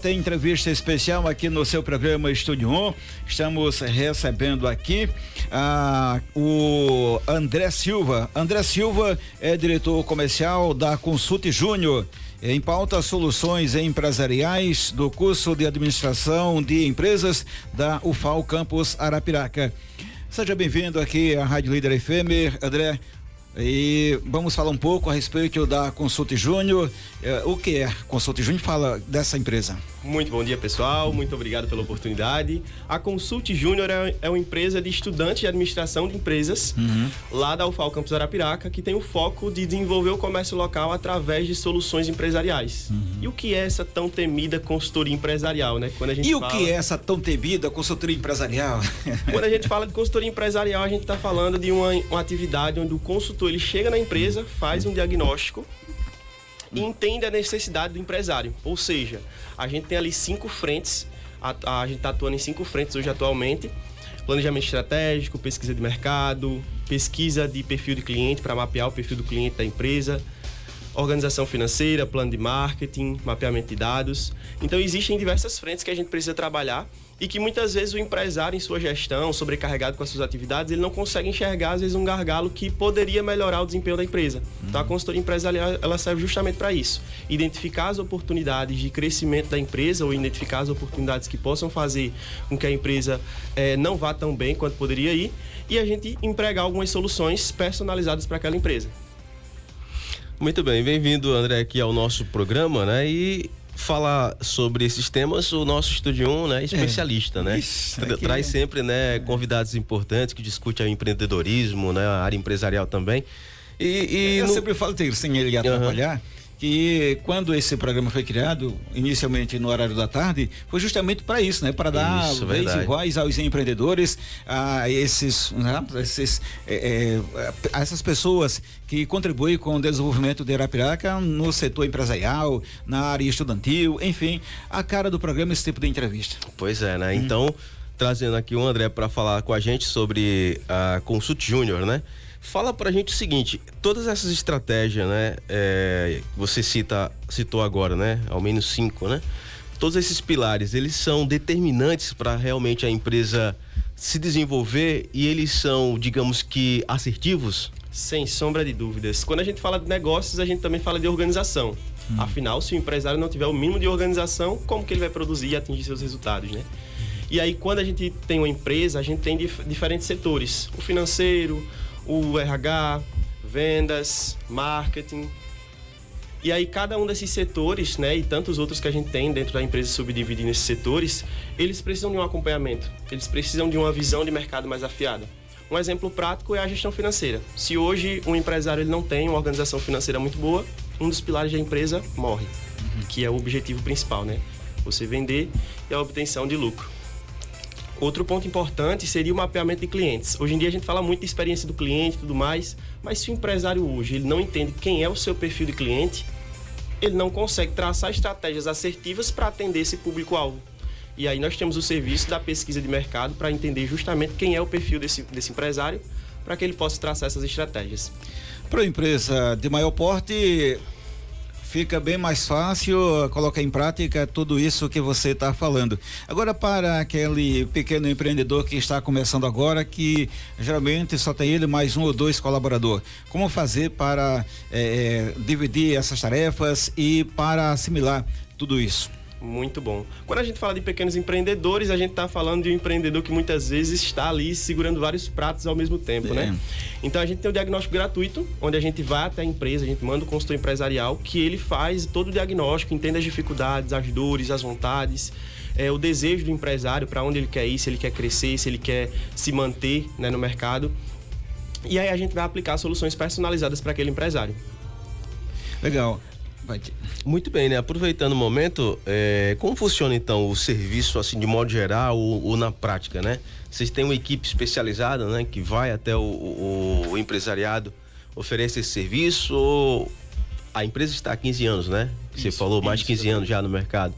Tem entrevista especial aqui no seu programa Estúdio 1. Estamos recebendo aqui o André Silva. André Silva é diretor comercial da Consult Júnior. Em pauta, soluções empresariais do curso de administração de empresas da UFAL Campus Arapiraca. Seja bem-vindo aqui à Rádio Líder FM, André. E vamos falar um pouco a respeito da Consult Júnior. O que é Consult Júnior? Fala dessa empresa. Muito bom dia, pessoal. Muito obrigado pela oportunidade. A Consult Júnior é uma empresa de estudantes de administração de empresas lá da UFAL Campus Arapiraca, que tem o foco de desenvolver o comércio local através de soluções empresariais. E o que é essa tão temida consultoria empresarial, né? Quando a gente o que é essa tão temida consultoria empresarial? Quando a gente fala de consultoria empresarial, a gente está falando de uma atividade onde o consultor ele chega na empresa, faz um diagnóstico e entende a necessidade do empresário. Ou seja, a gente tem ali 5 frentes, a gente está atuando em 5 frentes hoje atualmente: planejamento estratégico, pesquisa de mercado, pesquisa de perfil de cliente para mapear o perfil do cliente da empresa, organização financeira, plano de marketing, mapeamento de dados. Então existem diversas frentes que a gente precisa trabalhar e que muitas vezes o empresário em sua gestão, sobrecarregado com as suas atividades, ele não consegue enxergar às vezes um gargalo que poderia melhorar o desempenho da empresa. Então a consultoria empresarial ela serve justamente para isso: identificar as oportunidades de crescimento da empresa ou identificar as oportunidades que possam fazer com que a empresa não vá tão bem quanto poderia ir, e a gente empregar algumas soluções personalizadas para aquela empresa. Muito bem, bem-vindo, André, aqui ao nosso programa, né? E falar sobre esses temas, o nosso Estúdio 1, né, especialista, né? Traz sempre, né, convidados importantes que discutem o empreendedorismo, né, a área empresarial também. Eu sempre falo, sem ele atrapalhar, que quando esse programa foi criado, inicialmente no horário da tarde, foi justamente para isso, né? Para dar vez e voz aos empreendedores, a essas pessoas que contribuem com o desenvolvimento de Arapiraca no setor empresarial, na área estudantil, enfim, a cara do programa esse tipo de entrevista. Pois é, né? Então, trazendo aqui o André para falar com a gente sobre a Consult Júnior, né? Fala pra gente o seguinte: todas essas estratégias, né, você citou agora, né, ao menos 5, né, todos esses pilares, eles são determinantes para realmente a empresa se desenvolver, e eles são, digamos que, assertivos? Sem sombra de dúvidas. Quando a gente fala de negócios, a gente também fala de organização. Afinal, se o empresário não tiver o mínimo de organização, como que ele vai produzir e atingir seus resultados, né? E aí, quando a gente tem uma empresa, a gente tem diferentes setores: o financeiro, o RH, vendas, marketing. E aí cada um desses setores, né, e tantos outros que a gente tem dentro da empresa subdivididos nesses setores, eles precisam de um acompanhamento, eles precisam de uma visão de mercado mais afiada. Um exemplo prático é a gestão financeira. Se hoje um empresário ele não tem uma organização financeira muito boa, um dos pilares da empresa morre, que é o objetivo principal, né? Você vender e a obtenção de lucro. Outro ponto importante seria o mapeamento de clientes. Hoje em dia a gente fala muito de experiência do cliente e tudo mais, mas se o empresário hoje ele não entende quem é o seu perfil de cliente, ele não consegue traçar estratégias assertivas para atender esse público-alvo. E aí nós temos o serviço da pesquisa de mercado para entender justamente quem é o perfil desse empresário, para que ele possa traçar essas estratégias. Para a empresa de maior porte, fica bem mais fácil colocar em prática tudo isso que você está falando. Agora, para aquele pequeno empreendedor que está começando agora, que geralmente só tem ele mais 1 ou 2 colaboradores, como fazer para dividir essas tarefas e para assimilar tudo isso? Muito bom. Quando a gente fala de pequenos empreendedores, a gente está falando de um empreendedor que muitas vezes está ali segurando vários pratos ao mesmo tempo, né? Então a gente tem o diagnóstico gratuito, onde a gente vai até a empresa, a gente manda o consultor empresarial, que ele faz todo o diagnóstico, entende as dificuldades, as dores, as vontades, o desejo do empresário, para onde ele quer ir, se ele quer crescer, se ele quer se manter, né, no mercado. E aí a gente vai aplicar soluções personalizadas para aquele empresário. Legal. Muito bem, né? Aproveitando o momento, como funciona então o serviço, assim, de modo geral ou na prática, né? Vocês têm uma equipe especializada, né? Que vai até o empresariado, oferece esse serviço, ou a empresa está há 15 anos, né? Você falou mais de 15 anos já no mercado,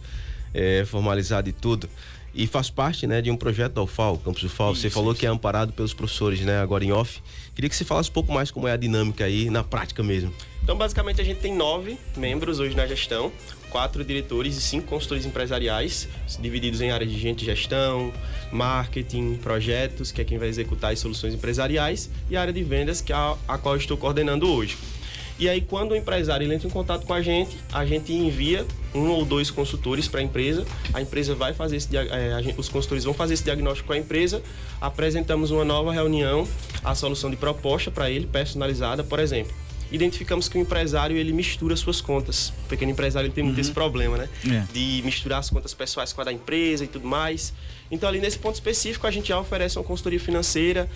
formalizado e tudo. E faz parte, né, de um projeto da UFAL, Campus UFAL. Você falou que é amparado pelos professores, né, agora em off. Queria que você falasse um pouco mais como é a dinâmica aí, na prática mesmo. Então, basicamente, a gente tem 9 membros hoje na gestão. 4 diretores e 5 consultores empresariais, divididos em áreas de gente de gestão, marketing, projetos, que é quem vai executar as soluções empresariais, e a área de vendas, que é a qual eu estou coordenando hoje. E aí, quando o empresário ele entra em contato com a gente envia 1 ou 2 consultores para a empresa vai fazer os consultores vão fazer esse diagnóstico com a empresa, apresentamos uma nova reunião, a solução de proposta para ele, personalizada, por exemplo. Identificamos que o empresário ele mistura suas contas. O pequeno empresário ele tem muito esse problema, né? De misturar as contas pessoais com a da empresa e tudo mais. Então, ali nesse ponto específico, a gente já oferece uma consultoria financeira,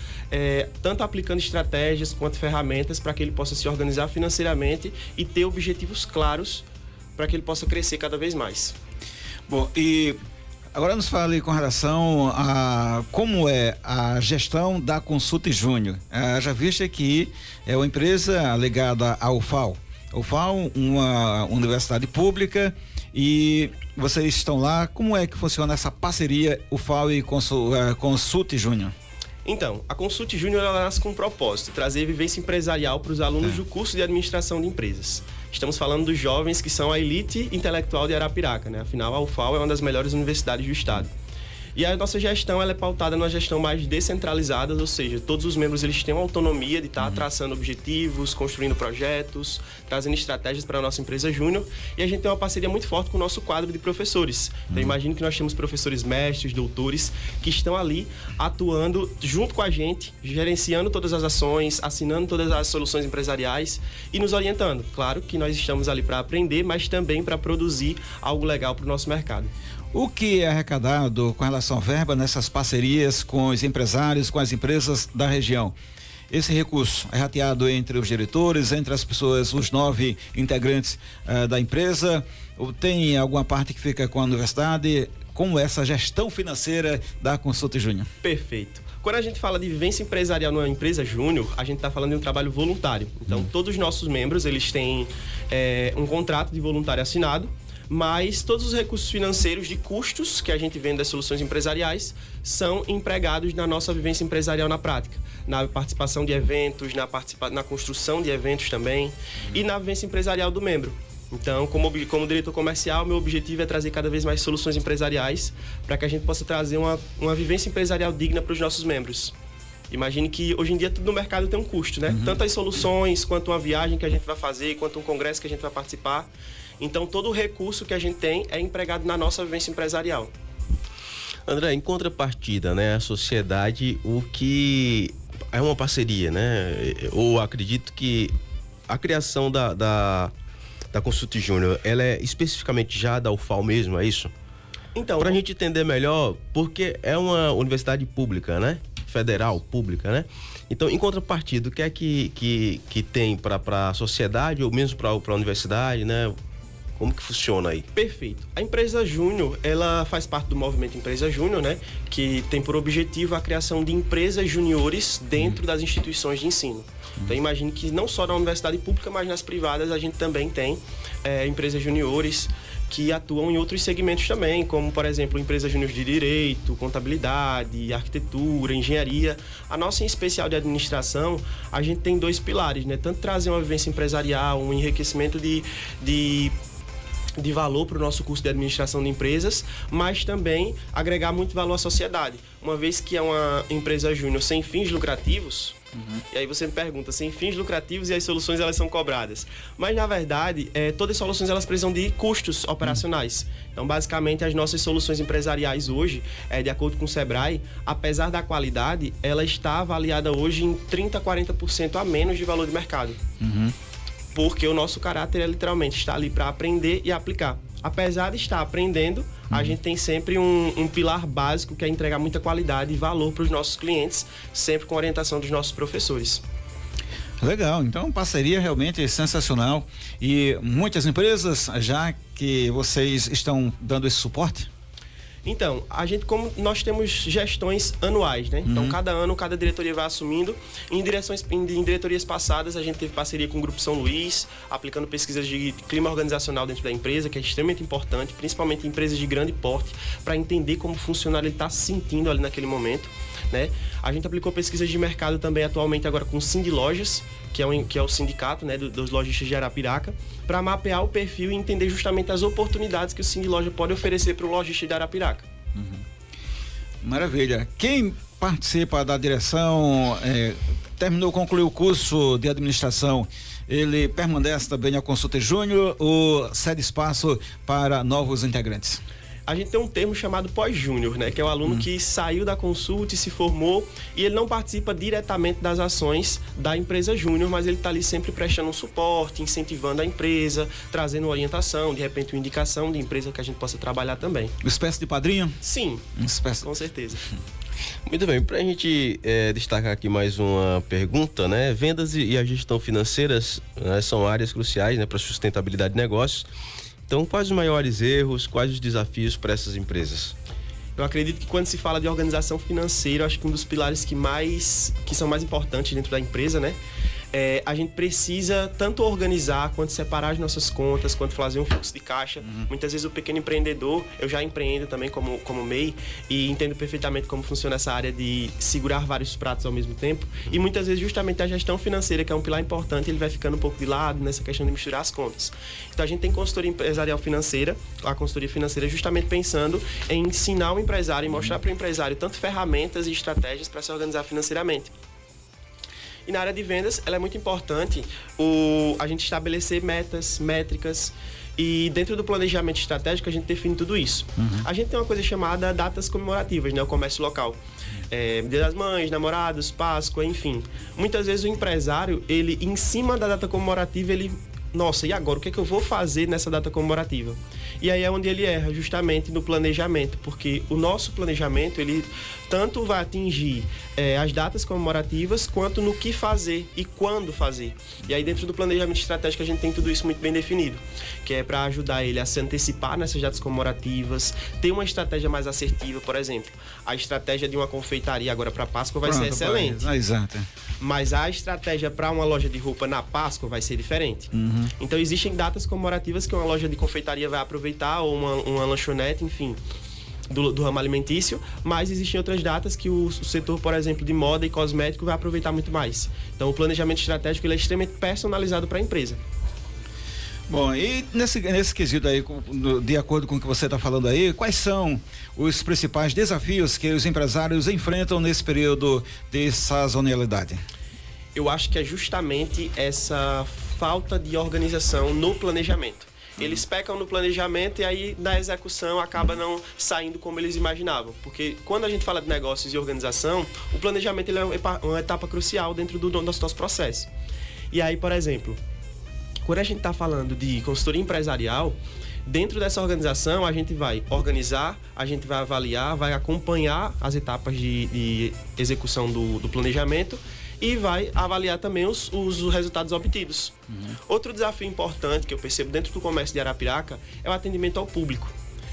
tanto aplicando estratégias quanto ferramentas para que ele possa se organizar financeiramente e ter objetivos claros para que ele possa crescer cada vez mais. Bom, e agora nos fale com relação a como é a gestão da Consulte Júnior. Já viste que é uma empresa ligada à UFAL. UFAL, uma universidade pública, e vocês estão lá. Como é que funciona essa parceria UFAL e Consulte Júnior? Então, a Consulte Júnior ela nasce com um propósito, trazer vivência empresarial para os alunos do curso de administração de empresas. Estamos falando dos jovens que são a elite intelectual de Arapiraca, né? Afinal, a UFAL é uma das melhores universidades do estado. E a nossa gestão ela é pautada numa gestão mais descentralizada, ou seja, todos os membros eles têm uma autonomia de estar traçando objetivos, construindo projetos, trazendo estratégias para a nossa empresa júnior. E a gente tem uma parceria muito forte com o nosso quadro de professores. Então, imagine que nós temos professores mestres, doutores, que estão ali atuando junto com a gente, gerenciando todas as ações, assinando todas as soluções empresariais e nos orientando. Claro que nós estamos ali para aprender, mas também para produzir algo legal para o nosso mercado. O que é arrecadado com relação à verba nessas parcerias com os empresários, com as empresas da região? Esse recurso é rateado entre os diretores, entre as pessoas, os 9 integrantes da empresa? Ou tem alguma parte que fica com a universidade? Como é essa gestão financeira da Consulte Júnior? Perfeito. Quando a gente fala de vivência empresarial numa empresa júnior, a gente está falando de um trabalho voluntário. Então, todos os nossos membros, eles têm um contrato de voluntário assinado, mas todos os recursos financeiros de custos que a gente vende das soluções empresariais são empregados na nossa vivência empresarial na prática, na participação de eventos, na construção de eventos também e na vivência empresarial do membro. Então, como diretor comercial, meu objetivo é trazer cada vez mais soluções empresariais para que a gente possa trazer uma vivência empresarial digna para os nossos membros. Imagine que hoje em dia tudo no mercado tem um custo, né? Tanto as soluções, quanto uma viagem que a gente vai fazer, quanto um congresso que a gente vai participar. Então, todo o recurso que a gente tem é empregado na nossa vivência empresarial. André, em contrapartida, né, a sociedade, o que é uma parceria, né? Eu acredito que a criação da Consulte Júnior, ela é especificamente já da UFAL mesmo, é isso? Então, para a gente entender melhor, porque é uma universidade pública, né? Federal, pública, né? Então, em contrapartida, o que é que tem para a sociedade ou mesmo para a universidade, né? Como que funciona aí? Perfeito. A empresa Júnior, ela faz parte do movimento Empresa Júnior, né? Que tem por objetivo a criação de empresas juniores dentro das instituições de ensino. Então, imagine que não só na universidade pública, mas nas privadas a gente também tem empresas juniores que atuam em outros segmentos também, como, por exemplo, empresas júnior de direito, contabilidade, arquitetura, engenharia. A nossa, em especial de administração, a gente tem 2 pilares, né? Tanto trazer uma vivência empresarial, um enriquecimento de valor para o nosso curso de administração de empresas, mas também agregar muito valor à sociedade. Uma vez que é uma empresa júnior sem fins lucrativos, e aí você me pergunta, sem fins lucrativos e as soluções elas são cobradas. Mas na verdade, todas as soluções elas precisam de custos operacionais. Então basicamente as nossas soluções empresariais hoje, de acordo com o Sebrae, apesar da qualidade, ela está avaliada hoje em 30% a 40% a menos de valor de mercado. Porque o nosso caráter é literalmente estar ali para aprender e aplicar. Apesar de estar aprendendo, a gente tem sempre um pilar básico que é entregar muita qualidade e valor para os nossos clientes, sempre com orientação dos nossos professores. Legal, então parceria realmente sensacional. E muitas empresas já que vocês estão dando esse suporte? Então, como nós temos gestões anuais, né? Então, cada ano, cada diretoria vai assumindo. Em diretorias passadas, a gente teve parceria com o Grupo São Luís, aplicando pesquisas de clima organizacional dentro da empresa, que é extremamente importante, principalmente em empresas de grande porte, para entender como o funcionário está se sentindo ali naquele momento, né? A gente aplicou pesquisas de mercado também atualmente agora com o Sind Lojas, que é o sindicato, né, dos lojistas de Arapiraca, para mapear o perfil e entender justamente as oportunidades que o Sim de Loja pode oferecer para o lojista de Arapiraca. Maravilha. Quem participa da direção, concluiu o curso de administração, ele permanece também na Consulta Júnior ou cede espaço para novos integrantes? A gente tem um termo chamado pós-júnior, né? Que é o aluno que saiu da consulta e se formou, e ele não participa diretamente das ações da empresa júnior, mas ele está ali sempre prestando um suporte, incentivando a empresa, trazendo orientação, de repente uma indicação de empresa que a gente possa trabalhar também. Uma espécie de padrinho? Sim, Uma espécie... com certeza. Muito bem, para a gente destacar aqui mais uma pergunta, né? Vendas e a gestão financeiras, né, são áreas cruciais, né, para a sustentabilidade de negócios. Então, quais os maiores erros, quais os desafios para essas empresas? Eu acredito que quando se fala de organização financeira, acho que um dos pilares que são mais importantes dentro da empresa, né? A gente precisa tanto organizar, quanto separar as nossas contas, quanto fazer um fluxo de caixa. Muitas vezes o pequeno empreendedor, eu já empreendo também como MEI e entendo perfeitamente como funciona essa área de segurar vários pratos ao mesmo tempo. E muitas vezes justamente a gestão financeira, que é um pilar importante, ele vai ficando um pouco de lado nessa questão de misturar as contas. Então a gente tem consultoria empresarial financeira, a consultoria financeira justamente pensando em ensinar o empresário e mostrar para o empresário tanto ferramentas e estratégias para se organizar financeiramente. E na área de vendas, ela é muito importante a gente estabelecer metas, métricas, e dentro do planejamento estratégico a gente define tudo isso. A gente tem uma coisa chamada datas comemorativas, né? O comércio local. Dia das Mães, Namorados, Páscoa, enfim. Muitas vezes o empresário, ele em cima da data comemorativa, nossa, e agora? O que é que eu vou fazer nessa data comemorativa? E aí é onde ele erra, justamente no planejamento, porque o nosso planejamento, ele tanto vai atingir as datas comemorativas, quanto no que fazer e quando fazer. E aí dentro do planejamento estratégico a gente tem tudo isso muito bem definido, que é para ajudar ele a se antecipar nessas datas comemorativas, ter uma estratégia mais assertiva. Por exemplo, a estratégia de uma confeitaria agora para Páscoa vai ser excelente. Exato. Mas a estratégia para uma loja de roupa na Páscoa vai ser diferente. Então existem datas comemorativas que uma loja de confeitaria vai aproveitar, ou uma lanchonete, enfim, do ramo alimentício, mas existem outras datas que o setor, por exemplo, de moda e cosmético vai aproveitar muito mais. Então o planejamento estratégico ele é extremamente personalizado para a empresa. Bom, e nesse quesito aí, de acordo com o que você está falando aí, quais são os principais desafios que os empresários enfrentam nesse período de sazonalidade? Eu acho que é justamente essa falta de organização no planejamento. Eles pecam no planejamento e aí na execução acaba não saindo como eles imaginavam. Porque quando a gente fala de negócios e organização, o planejamento ele é uma etapa crucial dentro do nosso processo. E aí, por exemplo, quando a gente está falando de consultoria empresarial, dentro dessa organização a gente vai organizar, a gente vai avaliar, vai acompanhar as etapas de execução do planejamento e vai avaliar também os resultados obtidos. Outro desafio importante que eu percebo dentro do comércio de Arapiraca é o atendimento ao público.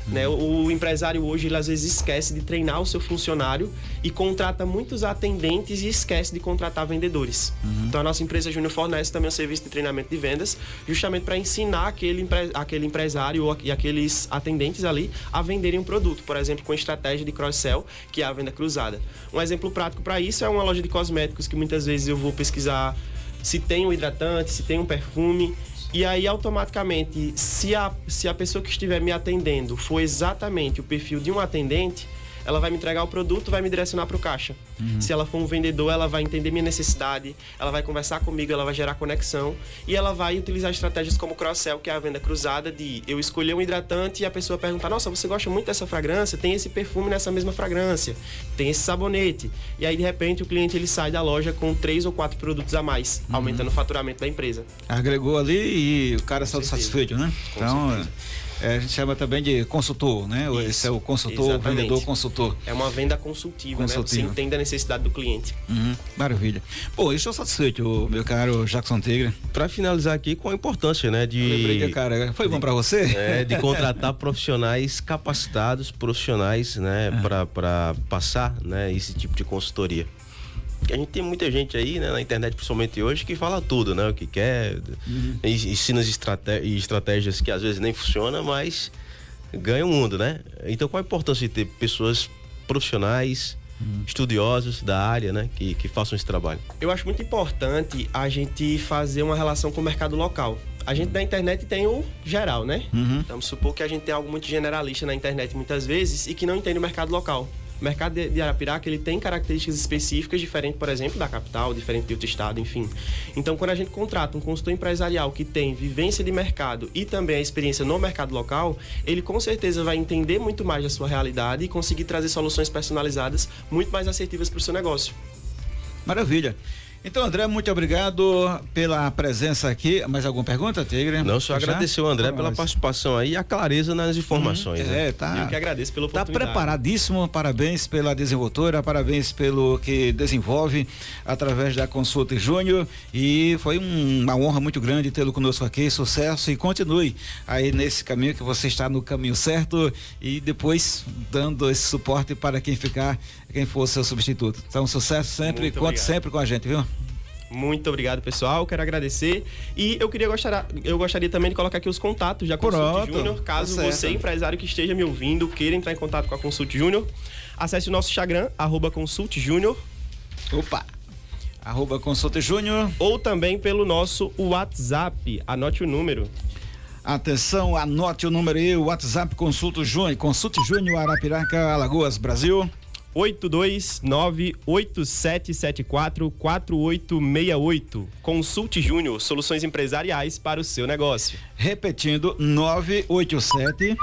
Né? O empresário hoje, ele às vezes esquece de treinar o seu funcionário e contrata muitos atendentes e esquece de contratar vendedores. Então a nossa empresa Júnior fornece também um serviço de treinamento de vendas, justamente para ensinar aquele empresário e aqueles atendentes ali a venderem um produto, por exemplo, com estratégia de cross-sell, que é a venda cruzada. Um exemplo prático para isso é uma loja de cosméticos que muitas vezes eu vou pesquisar se tem um hidratante, se tem um perfume. E aí, automaticamente, se a pessoa que estiver me atendendo for exatamente o perfil de um atendente, ela vai me entregar o produto, vai me direcionar para o caixa. Se ela for um vendedor, ela vai entender minha necessidade, ela vai conversar comigo, ela vai gerar conexão e ela vai utilizar estratégias como cross-sell, que é a venda cruzada, de eu escolher um hidratante e a pessoa perguntar: nossa, você gosta muito dessa fragrância? Tem esse perfume nessa mesma fragrância, tem esse sabonete. E aí, de repente, o cliente ele sai da loja com 3 ou 4 produtos a mais, aumentando o faturamento da empresa. Agregou ali e o cara saiu satisfeito, né? Então, a gente chama também de consultor, né? Isso, esse é o consultor, exatamente. Vendedor consultor. É uma venda consultiva, né? Você entende a necessidade do cliente. Maravilha. Pô, estou satisfeito, meu caro Jackson Tigre. Para finalizar aqui, com a importância, né, cara, foi bom para você? De contratar profissionais capacitados, profissionais, né, para passar, né, esse tipo de consultoria. A gente tem muita gente aí, né, na internet, principalmente hoje, que fala tudo, né, o que quer, ensina estratégias que às vezes nem funcionam, mas ganha o mundo, né? Então, qual a importância de ter pessoas profissionais, estudiosos da área, né, que façam esse trabalho? Eu acho muito importante a gente fazer uma relação com o mercado local. A gente na internet tem o geral, né? Vamos supor que a gente tem algo muito generalista na internet muitas vezes e que não entende o mercado local. O mercado de Arapiraca, ele tem características específicas diferentes, por exemplo, da capital, diferente de outro estado, enfim. Então, quando a gente contrata um consultor empresarial que tem vivência de mercado e também a experiência no mercado local, ele com certeza vai entender muito mais da sua realidade e conseguir trazer soluções personalizadas muito mais assertivas para o seu negócio. Maravilha. Então, André, muito obrigado pela presença aqui. Mais alguma pergunta, Tigre? Não, só agradecer o André pela participação aí e a clareza nas informações. Né? Tá. Eu que agradeço pela oportunidade. Está preparadíssimo, parabéns pela desenvoltura, parabéns pelo que desenvolve através da Consulte Júnior, e foi uma honra muito grande tê-lo conosco aqui, sucesso, e continue aí nesse caminho, que você está no caminho certo, e depois dando esse suporte para quem for seu substituto. Então, sucesso sempre, conte sempre com a gente, viu? Muito obrigado, pessoal. Quero agradecer. E eu gostaria também de colocar aqui os contatos da Consulte Júnior. Caso você, empresário que esteja me ouvindo, queira entrar em contato com a Consulte Júnior, acesse o nosso Instagram, @Consulte Júnior. Opa! @Consulte Júnior. Ou também pelo nosso WhatsApp. Anote o número. Atenção, anote o número aí, o WhatsApp Consulte Júnior, Arapiraca, Alagoas, Brasil. 829-8774-4868. Consulte Júnior, soluções empresariais para o seu negócio. Repetindo, 987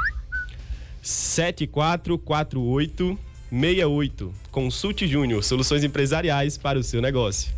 744868. Consulte Júnior, soluções empresariais para o seu negócio.